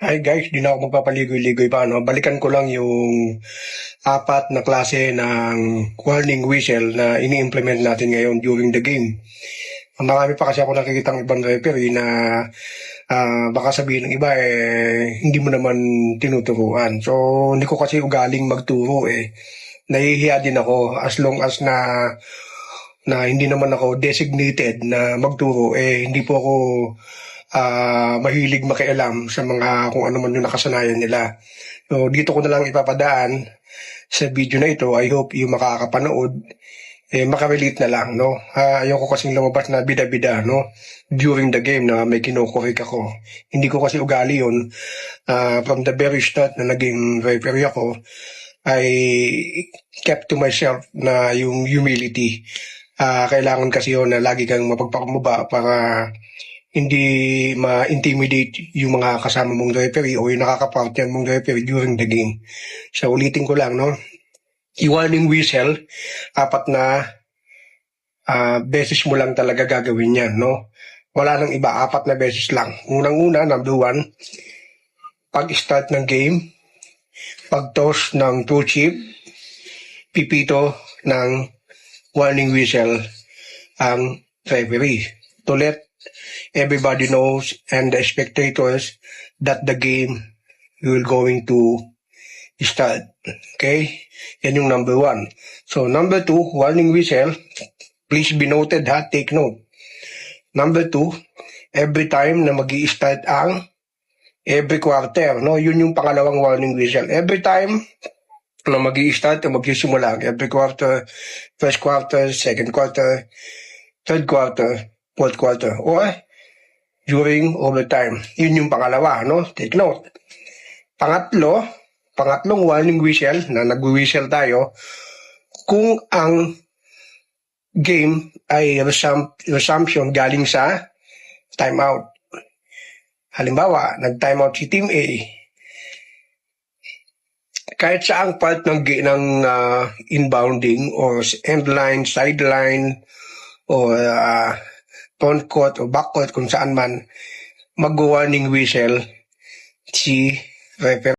Hi guys, di na ako magpapaligoy-ligoy pa, no? Balikan ko lang yung apat na klase ng warning whistle na ini-implement natin ngayon during the game. Marami pa kasi ako nakikitang ibang referee na baka sabihin ng iba hindi mo naman tinuturuan. So, hindi ko kasi ugaling magturo eh. Nahihiya din ako as long as na hindi naman ako designated na magturo hindi po ako mahilig makialam sa mga kung ano man yung nakasanayan nila. So, dito ko na lang ipapadaan sa video na ito. I hope yung makakapanood, makarelate na lang, no? Ayoko kasing lumabas na bida-bida, no? During the game na may kinukorek ako. Hindi ko kasi ugali yun. From the very start na naging referee ako, I kept to myself na yung humility. Kailangan kasi yun na lagi kang mapagpakumbaba para hindi ma-intimidate yung mga kasama mong referee o yung nakakapartner mong referee during the game. So ulitin ko lang, no? I-warning whistle, apat na beses mo lang talaga gagawin yan, no? Wala nang iba, apat na beses lang. Unang-una, number 1, pag-start ng game, pag-toss ng two chip, pipito ng warning whistle ang referee. To let everybody knows and the spectators that the game will going to start. Okay? Yan yung number 1. So, number 2, warning whistle. Please be noted ha, take note. Number 2, every time na magi-start ang every quarter, no? Yun yung pangalawang warning whistle. Every time na magi-start o magsisimula every quarter, first quarter, second quarter, third quarter, fourth quarter, or during overtime. Yun yung pangalawa, no? Take note. Pangatlong warning whistle na nag-whistle tayo kung ang game ay resumption galing sa timeout. Halimbawa, nag-timeout si Team A. Kahit saang part ng inbounding or end line, sideline, o front court o back court kung saan man mag-warning whistle si referee.